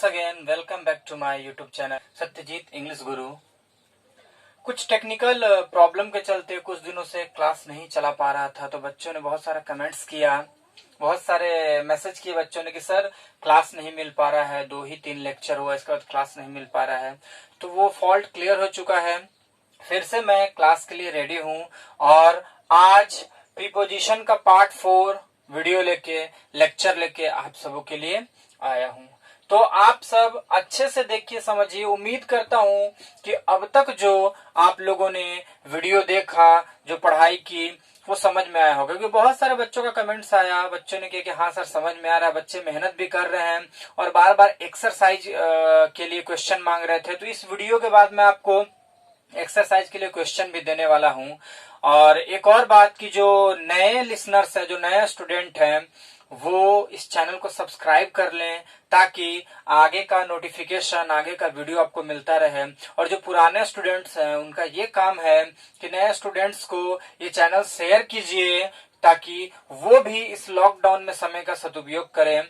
once again welcome back to my YouTube channel Satyajit English गुरु। कुछ technical problem के चलते कुछ दिनों से क्लास नहीं चला पा रहा था, तो बच्चों ने बहुत सारा कमेंट्स किया, बहुत सारे मैसेज किए बच्चों ने कि सर क्लास नहीं मिल पा रहा है, 2 ही 3 लेक्चर हुआ, इसके बाद क्लास नहीं मिल पा रहा है। तो वो फॉल्ट क्लियर हो चुका है। फिर से मैं क्लास के लिए रेडी हूँ और आज प्रीपोजिशन का पार्ट 4 वीडियो लेके लेक्चर लेके आप सबों के लिए आया हूँ। तो आप सब अच्छे से देखिए, समझिए। उम्मीद करता हूँ कि अब तक जो आप लोगों ने वीडियो देखा, जो पढ़ाई की, वो समझ में आया होगा। क्योंकि बहुत सारे बच्चों का कमेंट्स आया, बच्चों ने कहा कि हाँ सर समझ में आ रहा है, बच्चे मेहनत भी कर रहे हैं और बार बार एक्सरसाइज के लिए क्वेश्चन मांग रहे थे। तो इस वीडियो के बाद मैं आपको एक्सरसाइज के लिए क्वेश्चन भी देने वाला हूँ। और एक और बात की जो नए लिसनर्स है, जो नए स्टूडेंट हैं, वो इस चैनल को सब्सक्राइब कर लें ताकि आगे का नोटिफिकेशन, आगे का वीडियो आपको मिलता रहे। और जो पुराने स्टूडेंट्स हैं उनका ये काम है कि नए स्टूडेंट्स को ये चैनल शेयर कीजिए ताकि वो भी इस लॉकडाउन में समय का सदुपयोग करें,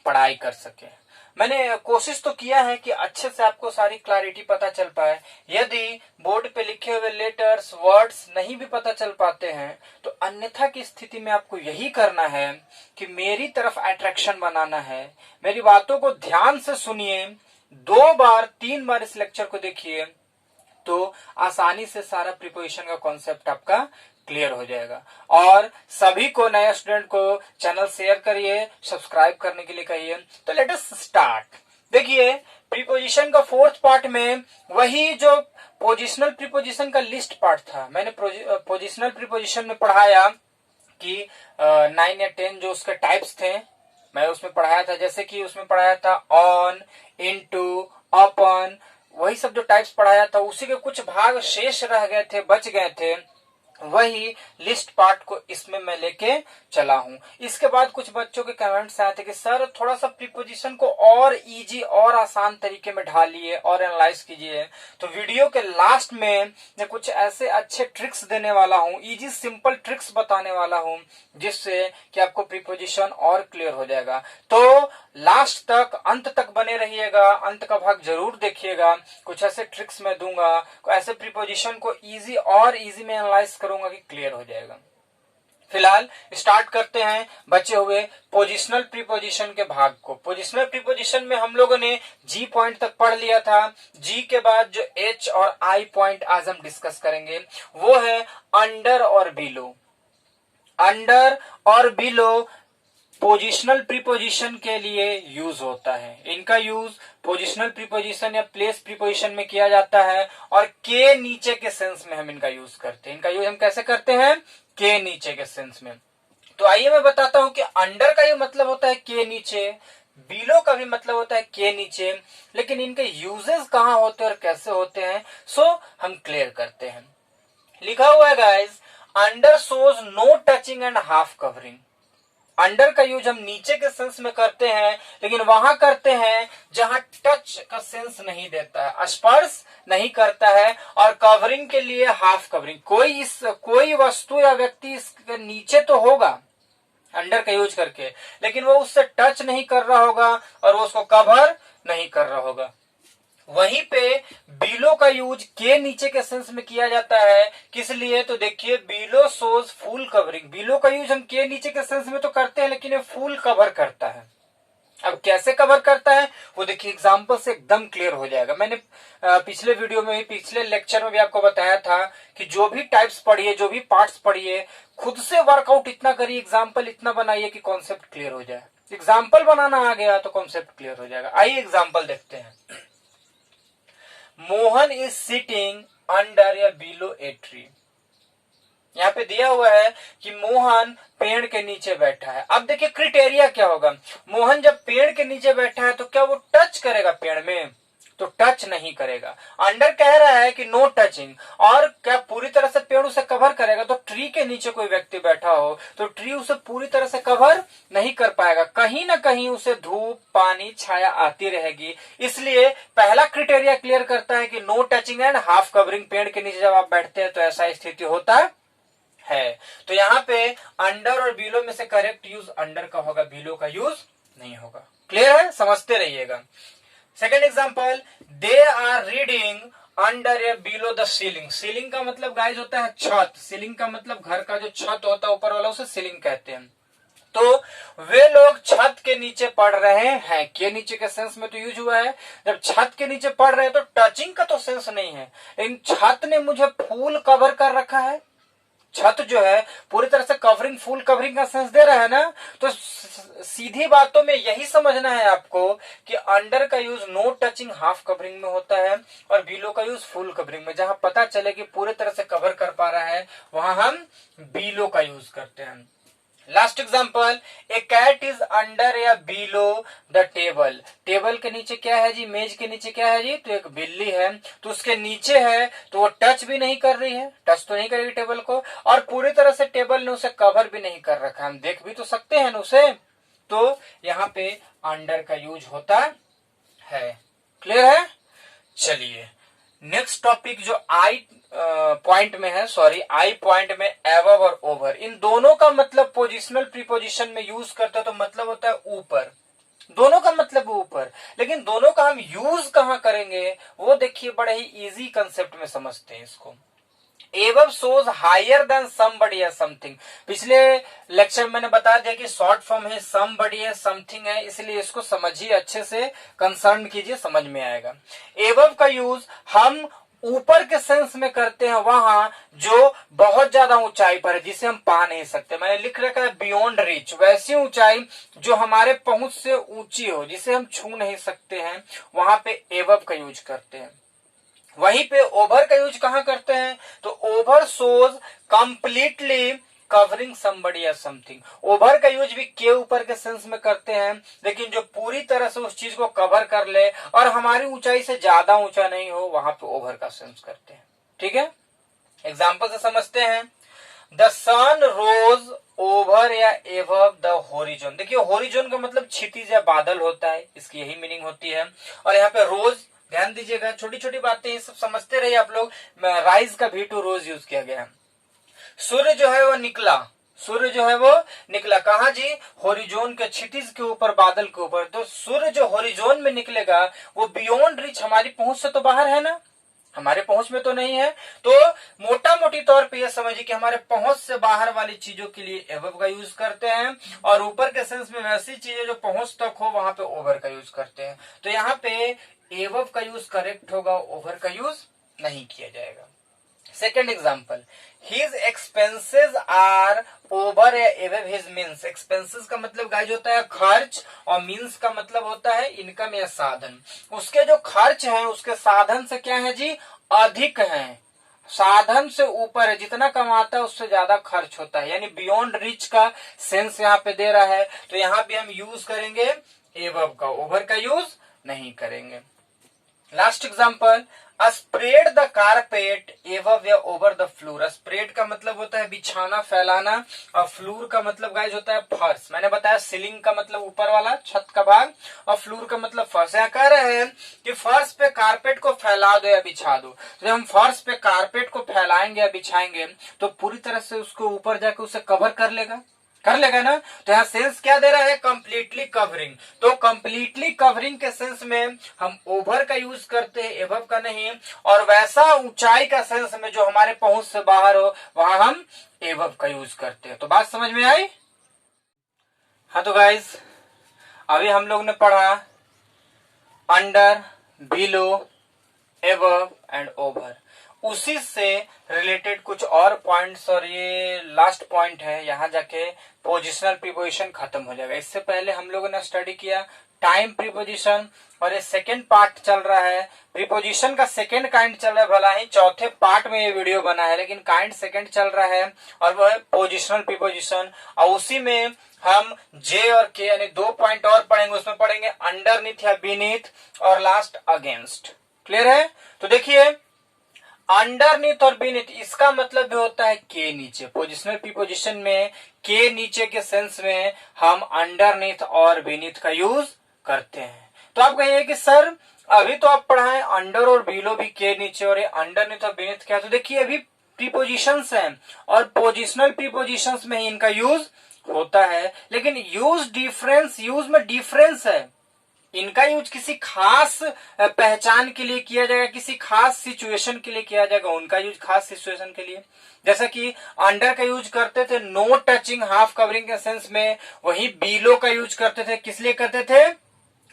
पढ़ाई कर सके। मैंने कोशिश तो किया है कि अच्छे से आपको सारी क्लैरिटी पता चल पाए। यदि बोर्ड पे लिखे हुए लेटर्स, वर्ड्स नहीं भी पता चल पाते हैं तो अन्यथा की स्थिति में आपको यही करना है कि मेरी तरफ अट्रैक्शन बनाना है। मेरी बातों को ध्यान से सुनिए, 2 बार 3 बार इस लेक्चर को देखिए तो आसानी से सारा प्रीपोजिशन का कॉन्सेप्ट आपका क्लियर हो जाएगा। और सभी को, नए स्टूडेंट को चैनल शेयर करिए, सब्सक्राइब करने के लिए कहिए। तो लेट अस स्टार्ट। देखिए, प्रीपोजिशन का 4th पार्ट में वही जो पोजिशनल प्रीपोजिशन का लिस्ट पार्ट था, मैंने पोजिशनल प्रीपोजिशन में पढ़ाया कि 9 या 10 जो उसके टाइप्स थे, मैं उसमें पढ़ाया था। जैसे कि उसमें पढ़ाया था ऑन, इनटू, अपॉन, वही सब जो टाइप्स पढ़ाया था, उसी के कुछ भाग शेष रह गए थे, बच गए थे। वही लिस्ट पार्ट को इसमें मैं लेके चला हूं। इसके बाद कुछ बच्चों के कमेंट्स आए थे कि सर थोड़ा सा प्रीपोजिशन को और इजी और आसान तरीके में ढालिए और एनालाइज कीजिए। तो वीडियो के लास्ट में मैं कुछ ऐसे अच्छे ट्रिक्स देने वाला हूं, इजी सिंपल ट्रिक्स बताने वाला हूं, जिससे कि आपको प्रीपोजिशन और क्लियर हो जाएगा। तो लास्ट तक, अंत तक बने रहिएगा, अंत का भाग जरूर देखिएगा। कुछ ऐसे ट्रिक्स मैं दूंगा, ऐसे प्रीपोजिशन को इजी और इजी में एनालाइज करूंगा कि क्लियर हो जाएगा। फिलहाल स्टार्ट करते हैं बचे हुए पोजिशनल प्रीपोजिशन के भाग को। पोजिशनल प्रीपोजिशन में हम लोगों ने जी पॉइंट तक पढ़ लिया था। जी के बाद जो एच और आई पॉइंट आज हम डिस्कस करेंगे वो है अंडर और बिलो। अंडर और बिलो पोजिशनल प्रीपोजिशन के लिए यूज होता है। इनका यूज पोजिशनल प्रीपोजिशन या प्लेस प्रीपोजिशन में किया जाता है और के नीचे के सेंस में हम इनका यूज करते हैं। इनका यूज हम कैसे करते हैं? के नीचे के सेंस में। तो आइए मैं बताता हूं कि अंडर का ये मतलब होता है के नीचे, बिलो का भी मतलब होता है के नीचे, लेकिन इनके यूजेस कहां होते हैं और कैसे होते हैं, सो हम क्लियर करते हैं। लिखा हुआ है guys, under shows no touching and half covering. Under का यूज हम नीचे के सेंस में करते हैं, लेकिन वहां करते हैं जहां टच का सेंस नहीं देता है, स्पर्श नहीं करता है। और कवरिंग के लिए हाफ कवरिंग, कोई वस्तु या व्यक्ति इसके नीचे तो होगा अंडर का यूज करके, लेकिन वो उससे टच नहीं कर रहा होगा और वो उसको कवर नहीं कर रहा होगा। वहीं पे बिलो का यूज के नीचे के सेंस में किया जाता है। किस लिए? तो देखिए, below shows full covering. Below का यूज हम के नीचे के सेंस में तो करते हैं, लेकिन ये फुल कवर करता है। अब कैसे कवर करता है वो देखिए, एग्जांपल से एकदम क्लियर हो जाएगा। मैंने पिछले वीडियो में भी, पिछले लेक्चर में भी आपको बताया था कि जो भी टाइप्स पढ़िए, जो भी पार्ट्स पढ़िए, खुद से वर्कआउट इतना करिए, एग्जाम्पल इतना बनाइए कि कॉन्सेप्ट क्लियर हो जाए। एग्जाम्पल बनाना आ गया तो कॉन्सेप्ट क्लियर हो जाएगा। आइए एग्जाम्पल देखते हैं। मोहन इज सिटिंग अंडर या बिलो ए ट्री। यहाँ पे दिया हुआ है कि मोहन पेड़ के नीचे बैठा है। अब देखिए क्राइटेरिया क्या होगा। मोहन जब पेड़ के नीचे बैठा है तो क्या वो टच करेगा पेड़ में? तो टच नहीं करेगा। अंडर कह रहा है कि नो टचिंग, और क्या पूरी तरह से पेड़ उसे कवर करेगा? तो ट्री के नीचे कोई व्यक्ति बैठा हो तो ट्री उसे पूरी तरह से कवर नहीं कर पाएगा, कहीं ना कहीं उसे धूप, पानी, छाया आती रहेगी। इसलिए पहला क्राइटेरिया क्लियर करता है कि no touching and half covering. पेड़ के नीचे जब आप बैठते हैं तो ऐसा स्थिति होता है। तो यहाँ पे अंडर और बिलो में से करेक्ट यूज अंडर का होगा, बिलो का यूज नहीं होगा। क्लियर है? समझते रहिएगा। Second example, they are reading under या बिलो द सीलिंग। सीलिंग का मतलब गाइज होता है छत, सीलिंग का मतलब घर का जो छत होता है ऊपर वाला, उसे सीलिंग कहते हैं। तो वे लोग छत के नीचे पढ़ रहे हैं, के नीचे के सेंस में तो यूज हुआ है। जब छत के नीचे पढ़ रहे हैं तो टचिंग का तो सेंस नहीं है, लेकिन छत ने मुझे फुल कवर कर रखा है। छत जो है पूरी तरह से कवरिंग, फुल कवरिंग का सेंस दे रहा है ना। तो सीधी बातों में यही समझना है आपको कि अंडर का use no touching half covering में होता है और बिलो का यूज फुल कवरिंग में। जहां पता चले कि पूरी तरह से कवर कर पा रहा है वहां हम बिलो का यूज करते हैं। Last example, a cat is under या बिलो द टेबल। टेबल के नीचे क्या है जी, मेज के नीचे क्या है जी, तो एक बिल्ली है। तो उसके नीचे है तो वो टच भी नहीं कर रही है, टच तो नहीं करेगी टेबल को, और पूरी तरह से टेबल ने उसे कवर भी नहीं कर रखा, हम देख भी तो सकते हैं ना उसे। तो यहाँ पे अंडर का यूज होता है। क्लियर है? चलिए नेक्स्ट टॉपिक जो आई पॉइंट में है, सॉरी आई पॉइंट में एबव और ओवर, इन दोनों का मतलब पोजिशनल प्रीपोजिशन में यूज करते हैं तो मतलब होता है ऊपर। दोनों का मतलब ऊपर, लेकिन दोनों का हम यूज कहां करेंगे वो देखिए, बड़े ही इजी कंसेप्ट में समझते हैं इसको। एबव सोज हायर देन समबडी या समथिंग। पिछले लेक्चर में मैंने बता दिया कि शॉर्ट फॉर्म है, समबडी है, समथिंग है, इसलिए इसको समझिए अच्छे से, कंसर्न कीजिए, समझ में आएगा। एबव का यूज हम ऊपर के सेंस में करते हैं वहां जो बहुत ज्यादा ऊंचाई पर है, जिसे हम पा नहीं सकते। मैंने लिख रखा है बियॉन्ड रीच, वैसी ऊंचाई जो हमारे पहुंच से ऊंची हो, जिसे हम छू नहीं सकते हैं, वहां पे एबव का यूज करते हैं। वहीं पे ओवर का यूज कहां करते हैं, तो ओवर सोज कंप्लीटली कवरिंग समबडी या समथिंग। ओवर का यूज भी के ऊपर के सेंस में करते हैं, लेकिन जो पूरी तरह से उस चीज को कवर कर ले और हमारी ऊंचाई से ज्यादा ऊंचा नहीं हो, वहां पे ओवर का सेंस करते हैं। ठीक है, एग्जाम्पल से समझते हैं। द सन रोज ओवर या एबव द होरिजोन। देखिए होरिजोन का मतलब क्षितिज या बादल होता है, इसकी यही मीनिंग होती है। और यहाँ पे रोज, ध्यान दीजिएगा, छोटी छोटी बातें ये सब समझते रहिए आप लोग। राइज का भी टू रोज यूज किया गया है। सूर्य जो है वो निकला, सूर्य जो है वो निकला कहा जी, होरिजोन के क्षितिज के ऊपर, बादल के ऊपर। तो सूर्य जो होरिजोन में निकलेगा वो बियॉन्ड रीच, हमारी पहुंच से तो बाहर है ना, हमारे पहुंच में तो नहीं है। तो मोटा मोटी तौर पे ये समझिए कि हमारे पहुंच से बाहर वाली चीजों के लिए एबव का यूज करते हैं, और ऊपर के सेंस में वैसी चीजें जो पहुंच तक हो वहां पे ओवर का यूज करते हैं। तो यहाँ पे एबव का यूज करेक्ट होगा, ओवर का यूज नहीं किया जाएगा। Second example, his expenses are over या एबव हिज मीन्स। एक्सपेंसेस का मतलब गाइज होता है खर्च, और मीन्स का मतलब होता है इनकम या साधन। उसके जो खर्च हैं उसके साधन से क्या है जी, अधिक हैं, साधन से ऊपर है, जितना कमाता है उससे ज्यादा खर्च होता है, यानी बियॉन्ड रिच का सेंस यहाँ पे दे रहा है। तो यहाँ पे हम यूज करेंगे एबव का, ओवर का यूज नहीं करेंगे। Last example, spread the carpet above या ओवर द फ्लोर। स्प्रेड का मतलब होता है बिछाना, फैलाना, और फ्लोर का मतलब गाइज होता है फर्श। मैंने बताया सीलिंग का मतलब ऊपर वाला छत का भाग, और फ्लोर का मतलब फर्श। यहाँ कह रहे हैं कि फर्श पे कारपेट को फैला दो या बिछा दो। तो जब हम फर्श पे कारपेट को फैलाएंगे या बिछाएंगे तो पूरी तरह से उसको ऊपर जाकर उसे कवर कर लेगा ना। तो यहाँ सेंस क्या दे रहा है, कंप्लीटली कवरिंग। तो कंप्लीटली कवरिंग के सेंस में हम ओवर का यूज करते हैं, एबव का नहीं। और वैसा ऊंचाई का सेंस में जो हमारे पहुंच से बाहर हो वहां हम एबव का यूज करते हैं। तो बात समझ में आई? हाँ तो गाइज अभी हम लोग ने पढ़ा under, below, above and over. उसी से रिलेटेड कुछ और पॉइंट्स, और ये लास्ट पॉइंट है, यहां जाके पोजिशनल प्रीपोजिशन खत्म हो जाएगा। इससे पहले हम लोगों ने स्टडी किया टाइम प्रीपोजिशन, और ये सेकेंड पार्ट चल रहा है। प्रीपोजिशन का सेकेंड काइंड चल रहा है, भला ही चौथे पार्ट में ये वीडियो बना है, लेकिन काइंड सेकेंड चल रहा है, और वो है पोजिशनल प्रीपोजिशन। और उसी में हम जे और के यानी 2 पॉइंट और पढ़ेंगे। उसमें पढ़ेंगे अंडरनीथ या बीनीथ, और लास्ट अगेंस्ट। क्लियर है? तो देखिए अंडरनीथ और बीनीथ, इसका मतलब भी होता है के नीचे। पोजिशनल प्रीपोजिशन में के नीचे के सेंस में हम अंडरनीथ और बीनीथ का यूज करते हैं। तो आप कहिए कि सर अभी तो आप पढ़ाएं अंडर और बिलो भी के नीचे, और ये अंडरनीथ और बीनीथ क्या? तो देखिए अभी प्रीपोजिशंस हैं, और पोजिशनल प्रीपोजिशंस में ही इनका यूज होता है, लेकिन यूज में डिफरेंस है। इनका यूज किसी खास पहचान के लिए किया जाएगा, किसी खास सिचुएशन के लिए किया जाएगा, उनका यूज खास सिचुएशन के लिए। जैसा कि अंडर का यूज करते थे नो टचिंग हाफ कवरिंग के सेंस में, वही बीलो का यूज करते थे किस लिए करते थे,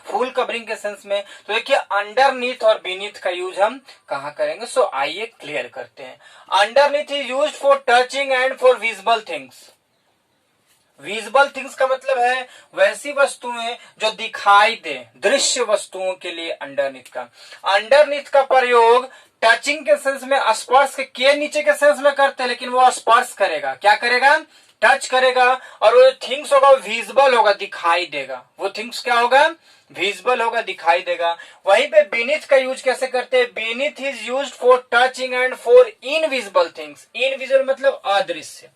फुल कवरिंग के सेंस में। तो देखिए अंडरनीथ और बीनीथ का यूज हम कहां करेंगे, सो आइए क्लियर करते हैं। Underneath is used for touching and for visible things. Visible things का मतलब है वैसी वस्तुएं जो दिखाई दे, दृश्य वस्तुओं के लिए अंडरनीथ का। अंडरनीथ का प्रयोग टचिंग के सेंस में, स्पर्श के नीचे के सेंस में करते हैं, लेकिन वो स्पर्श करेगा, क्या करेगा, टच करेगा, और वो थिंग्स होगा विजिबल होगा, दिखाई देगा। वो थिंग्स क्या होगा, विजिबल होगा, दिखाई देगा। वहीं पे बीनीथ का यूज कैसे करते हैं, beneath is used for touching and for invisible things. Invisible मतलब अदृश्य,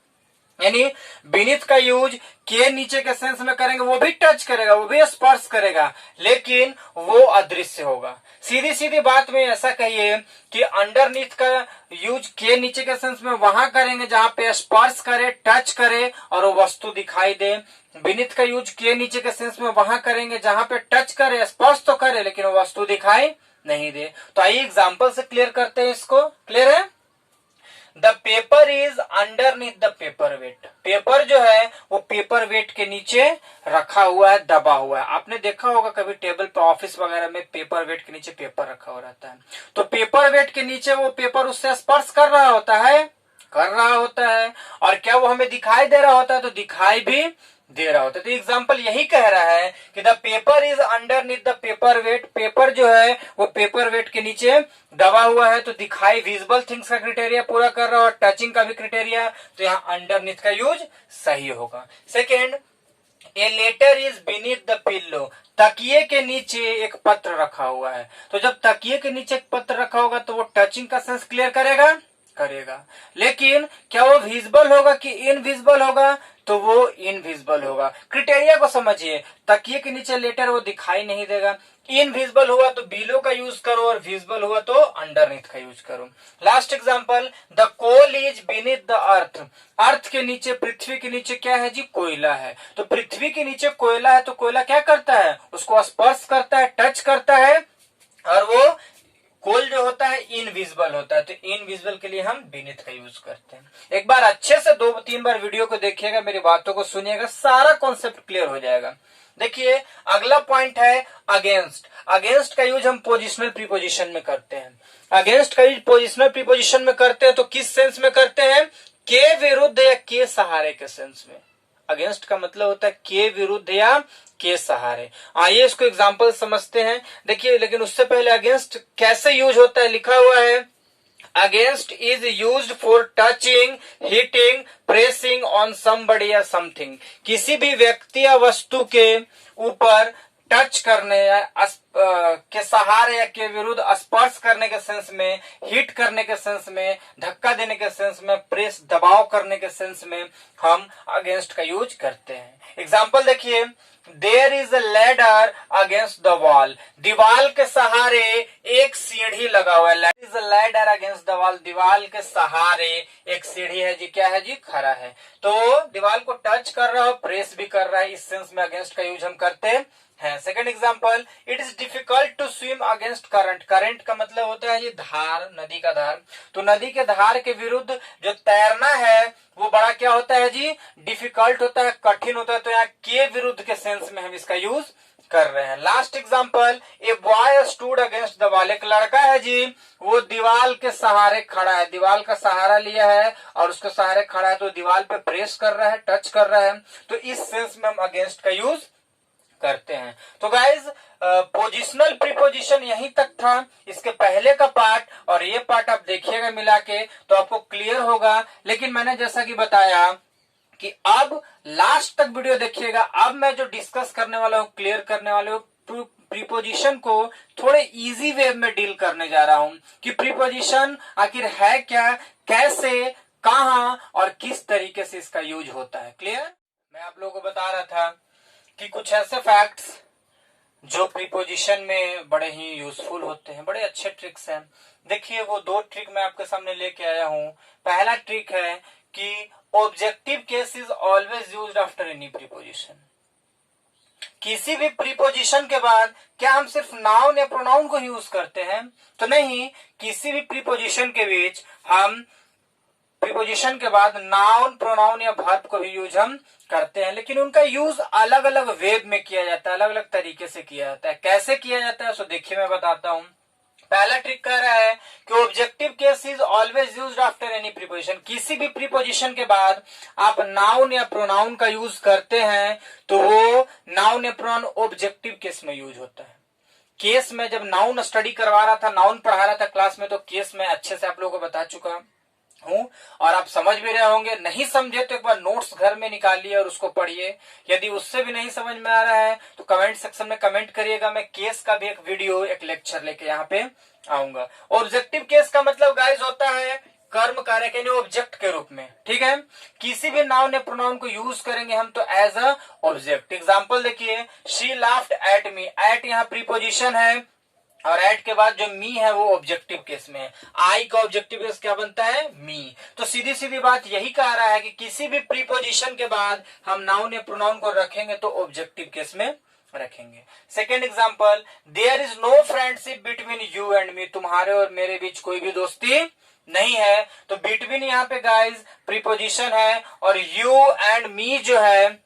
यानी बीनीथ का यूज के नीचे के सेंस में करेंगे, वो भी टच करेगा, वो भी स्पर्श करेगा, लेकिन वो अदृश्य होगा। सीधी सीधी बात में ऐसा कहिए कि अंडरनीथ का यूज के नीचे के सेंस में वहां करेंगे जहां पे स्पर्श करे, टच करे और वो वस्तु दिखाई दे। बीनीथ का यूज के नीचे के सेंस में वहां करेंगे जहां पे टच करे, स्पर्श तो करे, लेकिन वो वस्तु दिखाई नहीं दे। तो आइए एग्जाम्पल से क्लियर करते हैं इसको। क्लियर है, the paper is underneath the paper weight. Paper जो है वो पेपर वेट के नीचे रखा हुआ है, दबा हुआ है। आपने देखा होगा कभी टेबल पर ऑफिस वगैरह में पेपर वेट के नीचे पेपर रखा हुआ रहता है, तो पेपर वेट के नीचे वो पेपर उससे स्पर्श कर रहा होता है, और क्या वो हमें दिखाई दे रहा होता है, तो दिखाई भी दे रहा होता है। तो एग्जाम्पल यही कह रहा है कि the paper is underneath the paper weight. Paper जो है वो पेपर वेट के नीचे दबा हुआ है, तो दिखाई विजिबल थिंग्स का क्राइटेरिया पूरा कर रहा है और टचिंग का भी क्राइटेरिया, तो यहाँ अंडरनीथ का यूज सही होगा। Second, a letter is beneath the pillow. तकिए के नीचे एक पत्र रखा हुआ है, तो जब तकिए के नीचे एक पत्र रखा होगा तो वो टचिंग का सेंस क्लियर करेगा, लेकिन क्या वो विजिबल होगा कि इनविजिबल होगा, तो वो इनविजिबल होगा। क्राइटेरिया को समझिए, तकिए के नीचे लेटर वो दिखाई नहीं देगा, इनविजिबल हुआ तो बीलो का यूज करो, और विजिबल हुआ तो अंडरनीथ का यूज करो। Last example, the coal is beneath the earth. Earth के नीचे, पृथ्वी के नीचे क्या है जी, कोयला है। तो पृथ्वी के नीचे कोयला है, तो कोयला क्या करता है, उसको स्पर्श करता है, टच करता है, और वो कोल जो होता है इनविजिबल होता है। तो इनविजिबल के लिए हम बीनीथ का यूज करते हैं। एक बार अच्छे से 2-3 बार वीडियो को देखिएगा, मेरी बातों को सुनिएगा, सारा कॉन्सेप्ट क्लियर हो जाएगा। देखिए अगला पॉइंट है अगेंस्ट। अगेंस्ट का यूज हम पोजिशनल प्रीपोजिशन में करते हैं। अगेंस्ट का यूज पोजिशनल प्रीपोजिशन में करते हैं, तो किस सेंस में करते हैं, के विरुद्ध या के सहारे के सेंस में। अगेंस्ट का मतलब होता है के विरुद्ध या के सहारे। आइए इसको एग्जांपल समझते हैं। देखिए, लेकिन उससे पहले अगेंस्ट कैसे यूज होता है, लिखा हुआ है against is used for touching, hitting, pressing on somebody या समथिंग। किसी भी व्यक्ति या वस्तु के ऊपर टच करने या के सहारे या के विरुद्ध स्पर्श करने के सेंस में, हिट करने के सेंस में, धक्का देने के सेंस में, प्रेस दबाव करने के सेंस में हम अगेंस्ट का यूज करते हैं। एग्जाम्पल देखिए, there is a ladder against the wall. दीवाल के सहारे एक सीढ़ी लगा हुआ है। Is a ladder against the wall, दीवाल के सहारे एक सीढ़ी है जी, क्या है जी, खड़ा है। तो दीवाल को टच कर रहा है, प्रेस भी कर रहा है, इस सेंस में अगेंस्ट का यूज हम करते हैं। Second example, it is difficult to swim against current. Current का मतलब होता है जी धार, नदी का धार। तो नदी के धार के विरुद्ध जो तैरना है वो बड़ा क्या होता है जी, डिफिकल्ट होता है, कठिन होता है। तो यहाँ के विरुद्ध के सेंस में हम इसका यूज कर रहे हैं। Last example, a boy stood against the wall. एक लड़का है जी, वो दीवाल के सहारे खड़ा है, दीवाल का सहारा लिया है और उसके सहारे खड़ा है, तो दीवाल पे प्रेस कर रहा है, टच कर रहा है। तो इस सेंस में हम अगेंस्ट का यूज करते हैं। तो गाइज पोजिशनल प्रीपोजिशन यहीं तक था, इसके पहले का पार्ट और ये पार्ट आप देखिएगा मिला के तो आपको क्लियर होगा। लेकिन मैंने जैसा कि बताया कि अब लास्ट तक वीडियो देखिएगा। अब मैं जो डिस्कस करने वाला हूँ, क्लियर करने वाला हूँ, प्रीपोजिशन को थोड़े इजी वे में डील करने जा रहा हूं कि प्रीपोजिशन आखिर है क्या, कैसे, कहां और किस तरीके से इसका यूज होता है। क्लियर? मैं आप लोगों को बता रहा था कि कुछ ऐसे फैक्ट्स जो प्रीपोजिशन में बड़े ही यूजफुल होते हैं, बड़े अच्छे ट्रिक्स हैं। देखिए वो 2 ट्रिक मैं आपके सामने लेके आया हूं। पहला ट्रिक है कि objective case is always used after any preposition. किसी भी प्रीपोजिशन के बाद क्या हम सिर्फ नाउन या प्रोनाउन को यूज करते हैं? तो नहीं, किसी भी प्रीपोजिशन के बीच हम प्रीपोजिशन के बाद नाउन, प्रोनाउन या वर्ब को भी यूज हम करते हैं, लेकिन उनका यूज अलग अलग वे में किया जाता है, अलग अलग तरीके से किया जाता है। कैसे किया जाता है सो देखिए मैं बताता हूं। पहला ट्रिक कह रहा है कि objective case is always used after any preposition. किसी भी प्रीपोजिशन के बाद आप नाउन या प्रोनाउन का यूज करते हैं तो वो नाउन या प्रोनाउन ऑब्जेक्टिव केस में यूज होता है। केस में जब नाउन स्टडी करवा रहा था, नाउन पढ़ा रहा था क्लास में, तो केस में अच्छे से आप लोगों को बता चुका हूं और आप समझ भी रहे होंगे। नहीं समझे तो एक बार नोट्स घर में निकालिए और उसको पढ़िए। यदि उससे भी नहीं समझ में आ रहा है तो कमेंट सेक्शन में कमेंट करिएगा, मैं केस का भी एक वीडियो, एक लेक्चर लेके यहाँ पे आऊंगा। ऑब्जेक्टिव केस का मतलब गाइस होता है कर्म कारक यानी ऑब्जेक्ट के रूप में, ठीक है। किसी भी नाउन या प्रोनाउन को यूज करेंगे हम तो एज अ ऑब्जेक्ट। एग्जाम्पल देखिए, she laughed at me. At यहाँ प्रीपोजिशन है और एट के बाद जो मी है वो ऑब्जेक्टिव केस में है। आई का ऑब्जेक्टिव केस क्या बनता है? मी। तो सीधी सीधी बात यही कह रहा है कि किसी भी प्रीपोजिशन के बाद हम नाउन या प्रोनाउन को रखेंगे तो ऑब्जेक्टिव केस में रखेंगे। Second example, there is no friendship between you and me. तुम्हारे और मेरे बीच कोई भी दोस्ती नहीं है। तो बिटवीन यहाँ पे गाइज प्रीपोजिशन है और यू एंड मी जो है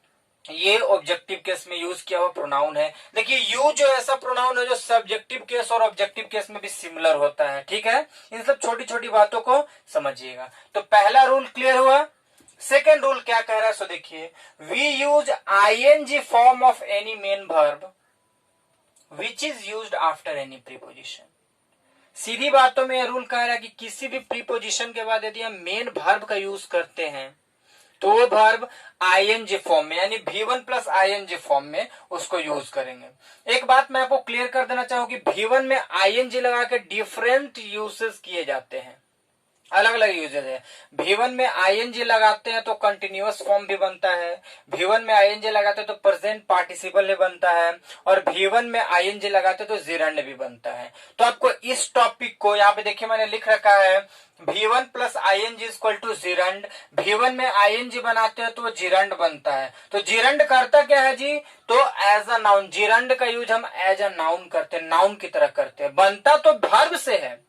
ये ऑब्जेक्टिव केस में यूज किया हुआ प्रोनाउन है। देखिए यू जो ऐसा प्रोनाउन है जो सब्जेक्टिव केस और ऑब्जेक्टिव केस में भी सिमिलर होता है, ठीक है। इन सब छोटी छोटी बातों को समझिएगा। तो पहला रूल क्लियर हुआ। सेकेंड रूल क्या कह रहा है सो देखिए, we use ING form of any main verb which is used after any preposition. सीधी बातों में यह रूल कह रहा है कि किसी भी प्रीपोजिशन के बाद यदि हम मेन वर्ब का यूज करते हैं तो वो वर्ब आईएनजी फॉर्म में यानी V1 प्लस आईएनजी फॉर्म में उसको यूज करेंगे। एक बात मैं आपको क्लियर कर देना चाहूंगी, V1 में आईएनजी लगा के डिफरेंट यूजेस किए जाते हैं, अलग अलग यूजेज है। V1 में आईएनजी लगाते हैं तो कंटिन्यूअस फॉर्म भी बनता है, V1 में आईएनजी लगाते हैं तो प्रेजेंट पार्टिसिपल भी बनता है और V1 में आईएनजी लगाते हैं तो जिरंड भी बनता है। तो आपको इस टॉपिक को यहाँ पे देखिए मैंने लिख रखा है, V1 plus ING equal to gerund. V1 में आईएनजी बनाते हैं तो वो जिरंड बनता है। तो जिरंड करता क्या है जी? तो एज अ नाउन, जिरंड का यूज हम एज अ नाउन करते हैं, नाउन की तरह करते हैं। बनता तो वर्ब से है,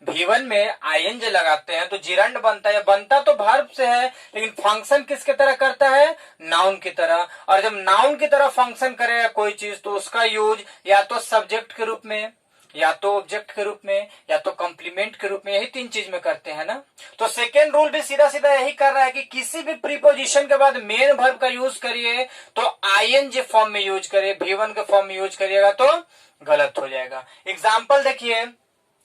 V1 में आईएनजी लगाते हैं तो जिरंड बनता है, बनता तो वर्ब से है लेकिन फंक्शन किसके तरह करता है? नाउन की तरह। और जब नाउन की तरह फंक्शन करेगा कोई चीज तो उसका यूज या तो सब्जेक्ट के रूप में, या तो ऑब्जेक्ट के रूप में, या तो कॉम्प्लीमेंट के रूप में, यही तीन चीज में करते हैं ना। तो सेकेंड रूल भी सीधा सीधा यही कर रहा है कि किसी भी प्रीपोजिशन के बाद मेन वर्ब का यूज करिए तो आईएनजी फॉर्म में यूज करिए, V1 के फॉर्म में यूज करिएगा तो गलत हो जाएगा। एग्जाम्पल देखिए,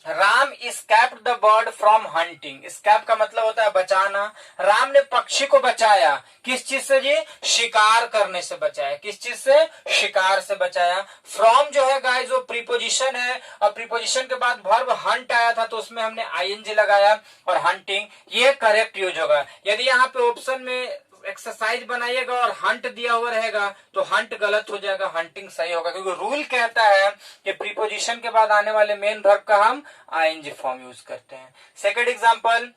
Ram escaped the bird from hunting. Escape का मतलब होता है बचाना। राम ने पक्षी को बचाया किस चीज से जी? शिकार करने से बचाया। किस चीज से? शिकार से बचाया। फ्रॉम जो है गाइस वो प्रीपोजिशन है और प्रीपोजिशन के बाद वर्ब हंट आया था तो उसमें हमने आईएनजी लगाया और हंटिंग, ये करेक्ट यूज होगा। यदि यहाँ पे ऑप्शन में एक्सरसाइज बनाइएगा और हंट दिया हुआ रहेगा तो हंट गलत हो जाएगा, हंटिंग सही होगा, क्योंकि रूल कहता है कि प्रीपोजिशन के बाद आने वाले मेन वर्ब का हम आईएनजी फॉर्म यूज करते हैं। Second example,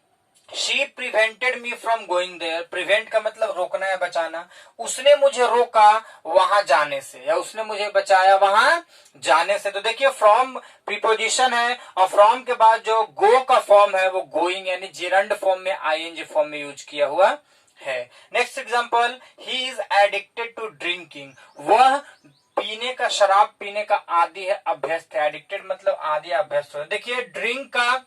she prevented me from going there. Prevent का मतलब रोकना है, बचाना। उसने मुझे रोका वहां जाने से, या उसने मुझे बचाया वहां जाने से। तो देखिए फ्रॉम प्रीपोजिशन है और फ्रॉम के बाद जो गो का फॉर्म है वो गोइंग यानी जिरंड फॉर्म में आईएनजी फॉर्म में यूज किया हुआ है। Next example, he is addicted to drinking. वह पीने का, शराब पीने का आदी है, अभ्यस्त है। एडिक्टेड मतलब आदी, अभ्यस्त है। देखिए ड्रिंक का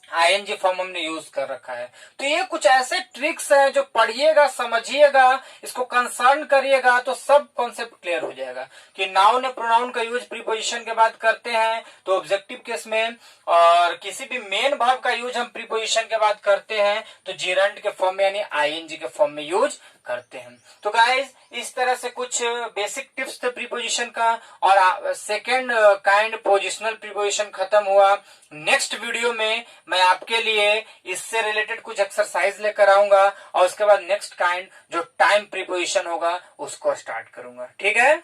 आईएनजी फॉर्म हमने यूज कर रखा है। तो ये कुछ ऐसे ट्रिक्स हैं जो पढ़िएगा, समझिएगा, इसको कंसर्न करिएगा तो सब कॉन्सेप्ट क्लियर हो जाएगा कि नाउन या प्रोनाउन का यूज प्रीपोजिशन के बाद करते हैं तो ऑब्जेक्टिव केस में, और किसी भी मेन वर्ब का यूज हम प्रीपोजिशन के बाद करते हैं तो जिरंड के फॉर्म में यानी आईएनजी के फॉर्म में यूज करते हैं। तो गाइज इस तरह से कुछ बेसिक टिप्स थे प्रीपोजिशन का, और सेकेंड काइंड पोजिशनल प्रीपोजिशन खत्म हुआ। नेक्स्ट वीडियो में मैं आपके लिए इससे रिलेटेड कुछ एक्सरसाइज लेकर आऊंगा और उसके बाद नेक्स्ट काइंड जो टाइम प्रीपोजिशन होगा उसको स्टार्ट करूंगा, ठीक है।